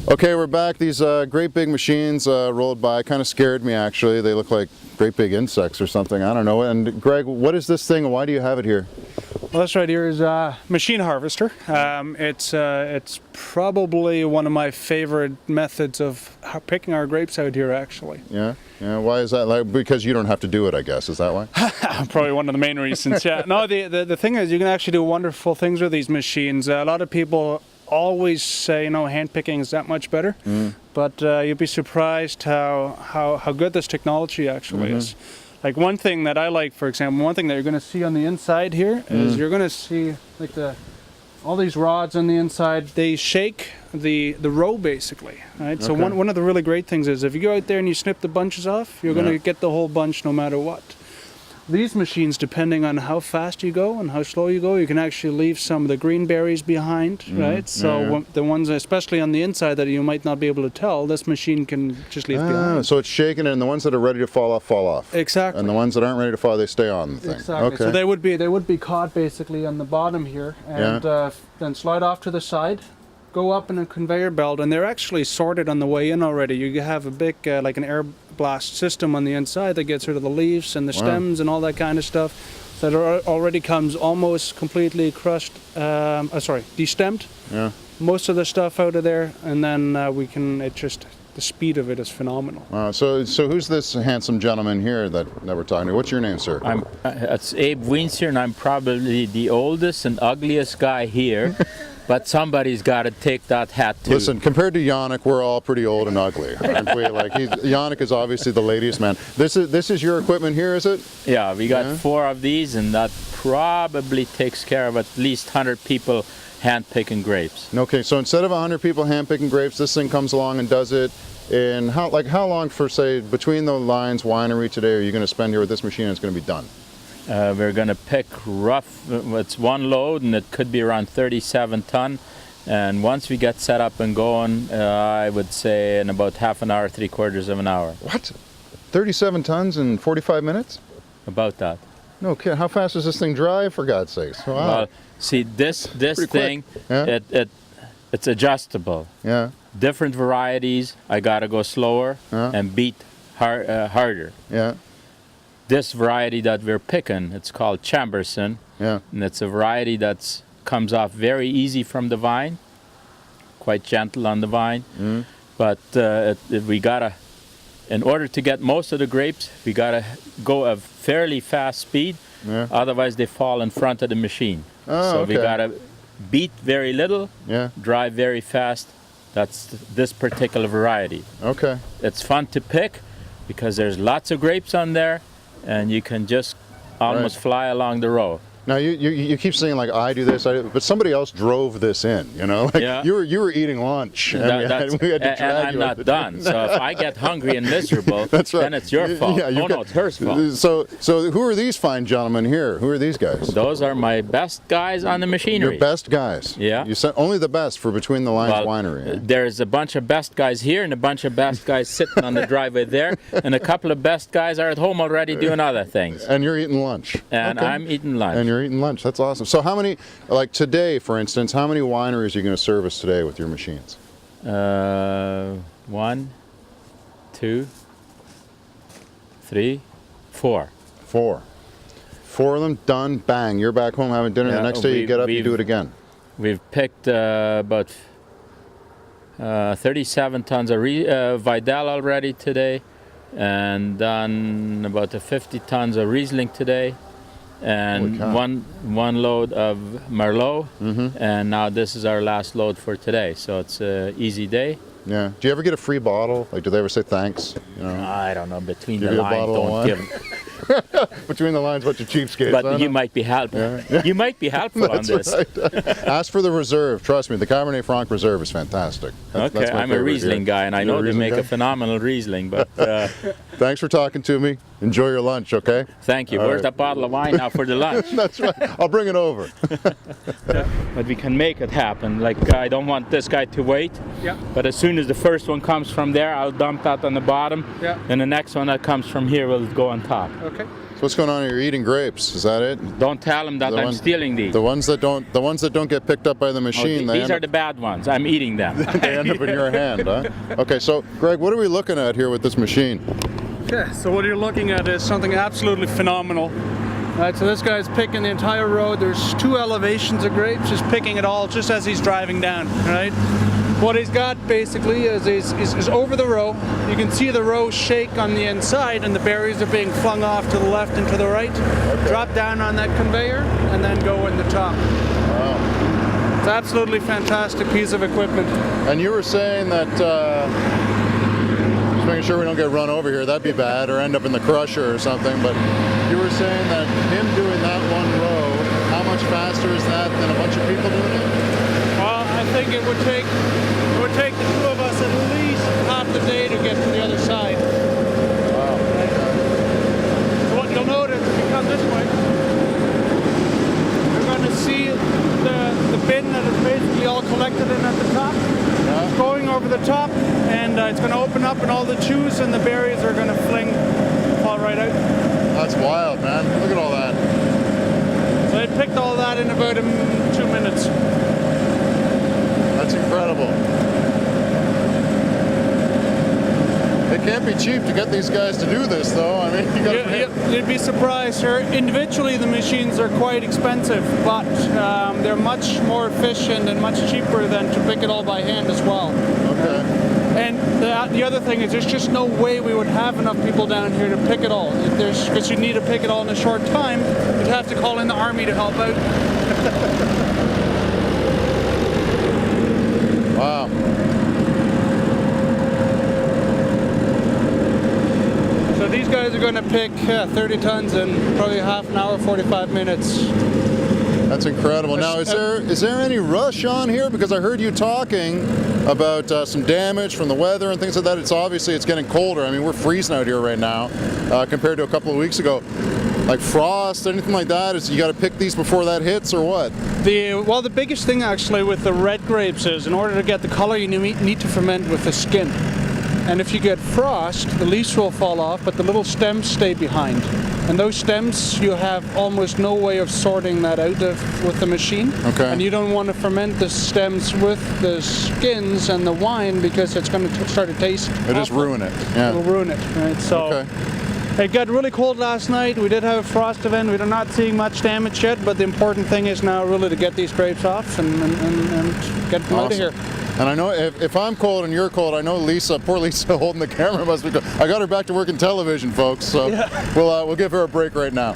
Okay, we're back. These great big machines rolled by. Kind of scared me, actually. They look like great big insects or something. I don't know. And Greg, what is this thing? Why do you have it here? Well, this right here is a machine harvester. It's probably one of my favorite methods of picking our grapes out here, actually. Yeah? Yeah. Why is that? Like, because you don't have to do it, I guess. Is that why? Probably one of the main reasons, yeah. No, the thing is, you can actually do wonderful things with these machines. A lot of people always say, hand picking is that much better, but you'd be surprised how good this technology actually is. Like one thing that I like, for example, one thing that you're going to see on the inside here is you're going to see like all these rods on the inside. They shake the row basically, right? Okay. So one of the really great things is if you go out there and you snip the bunches off, you're going to get the whole bunch no matter what. These machines, depending on how fast you go and how slow you go, you can actually leave some of the green berries behind, right? So the ones, especially on the inside that you might not be able to tell, this machine can just leave behind. So it's shaking it, and the ones that are ready to fall off, fall off. Exactly. And the ones that aren't ready to fall, they stay on the thing. Exactly. Okay. So they would be caught basically on the bottom here, and then slide off to the side, go up in a conveyor belt, and they're actually sorted on the way in already. You have a big, like an air blast system on the inside that gets rid of the leaves and the stems and all that kind of stuff. So it already comes almost completely crushed, destemmed. Yeah. Most of the stuff out of there, and then the speed of it is phenomenal. Wow. So who's this handsome gentleman here that we're talking to? What's your name, sir? It's Abe Wienser, and I'm probably the oldest and ugliest guy here. But somebody's got to take that hat too. Listen, compared to Yannick, we're all pretty old and ugly, aren't we? Like Yannick is obviously the ladies' man. This is your equipment here, is it? Yeah, we got 4 of these, and that probably takes care of at least 100 people hand-picking grapes. Okay, so instead of 100 people hand-picking grapes, this thing comes along and does it in how long for, say, between the lines winery today are you going to spend here with this machine and it's going to be done? We're going to pick it's one load, and it could be around 37 ton. And once we get set up and going, I would say in about half an hour, 3/4 of an hour. What? 37 tons in 45 minutes? About that. No kid. How fast does this thing drive, for God's sakes? Wow. Well, see, this thing, it's adjustable. Yeah. Different varieties, I got to go slower and beat harder. Yeah. This variety that we're picking, it's called Chamberson, and it's a variety that comes off very easy from the vine, quite gentle on the vine, but in order to get most of the grapes, we gotta go a fairly fast speed, otherwise they fall in front of the machine. We gotta beat very little, drive very fast. That's this particular variety. Okay. It's fun to pick because there's lots of grapes on there, and you can just almost fly along the row. Now you keep saying like I do this, but somebody else drove this in. Like you were eating lunch, and we had to drag and I'm not done. So if I get hungry and miserable, then it's your fault. No, it's her fault. So who are these fine gentlemen here? Who are these guys? Those are my best guys on the machinery. Your best guys. Yeah. You said only the best for Between the Lines Winery. There's a bunch of best guys here and a bunch of best guys sitting on the driveway there, and a couple of best guys are at home already doing other things. And you're eating lunch. And I'm eating lunch. And you're eating lunch. That's awesome. So how many, like today, for instance, how many wineries are you going to service today with your machines? 1, 2, 3, 4. 4. 4 of them done. Bang. You're back home having dinner. The next day you get up, you do it again. We've picked about 37 tons of Vidal already today, and done about 50 tons of Riesling today, and one load of Merlot, and now this is our last load for today. So it's an easy day. Yeah. Do you ever get a free bottle? Like, do they ever say thanks? I don't know. Between the lines, don't give them. Between the lines, bunch of cheapskates. But you might be helpful. Yeah. You might be helpful on this. Right. Ask for the reserve. Trust me, the Cabernet Franc reserve is fantastic. That's I'm a Riesling guy, and I know they make a phenomenal Riesling. But thanks for talking to me. Enjoy your lunch, okay? Thank you. Where's that bottle of wine now for the lunch? That's right. I'll bring it over. But we can make it happen. Like, I don't want this guy to wait. Yeah. But as soon as the first one comes from there, I'll dump that on the bottom. Yeah. And the next one that comes from here will go on top. Okay. what's going on here? You're eating grapes. Is that it? Don't tell them that The I'm one- stealing these. The ones that don't get picked up by the Oh, machine, these are the bad ones. I'm eating them. they end up in your hand, huh? Okay, so Greg, what are we looking at here with this machine? Okay, so what you're looking at is something absolutely phenomenal. Right, so this guy's picking the entire row. There's 2 elevations of grapes, just picking it all just as he's driving down, right? What he's got basically is over the row. You can see the row shake on the inside and the berries are being flung off to the left and to the right. Okay. Drop down on that conveyor and then go in the top. Wow. It's absolutely fantastic piece of equipment. And you were saying that, just making sure we don't get run over here, that'd be bad, or end up in the crusher or something, but you were saying that him doing that one row, how much faster is that than a bunch of people doing it? Well, I think it would take the 2 of us at least half the day to get to the other side. Wow. So what you'll notice if you come this way, you're going to see the bin that is basically all collected in at the top. Yeah. It's going over the top, and it's going to open up, and all the chews and the berries are going to fall right out. That's wild, man. Look at all that. So they picked all that in about 2 minutes. That's incredible. It can't be cheap to get these guys to do this, though. I mean, you gotta You'd be surprised, sir. Individually, the machines are quite expensive, but they're much more efficient and much cheaper than to pick it all by hand as well. Okay. And the other thing is, there's just no way we would have enough people down here to pick it all. Because you need to pick it all in a short time, you'd have to call in the army to help out. Wow. So these guys are going to pick 30 tons in probably half an hour, 45 minutes. That's incredible. Now, is there any rush on here? Because I heard you talking about some damage from the weather and things like that. It's getting colder. I mean, we're freezing out here right now compared to a couple of weeks ago. Like frost, anything like that? You got to pick these before that hits, or what? The biggest thing actually with the red grapes is, in order to get the color, you need to ferment with the skin. And if you get frost, the leaves will fall off, but the little stems stay behind. And those stems, you have almost no way of sorting that out with the machine. Okay. And you don't want to ferment the stems with the skins and the wine, because it's going to start to taste It'll just ruin it. Yeah. It'll ruin it, right? So Okay. it got really cold last night. We did have a frost event. We're not seeing much damage yet, but the important thing is now really to get these grapes off and get them out of here. And I know if I'm cold and you're cold, I know Lisa, poor Lisa holding the camera must be cold. I got her back to work in television, folks, so we'll give her a break right now.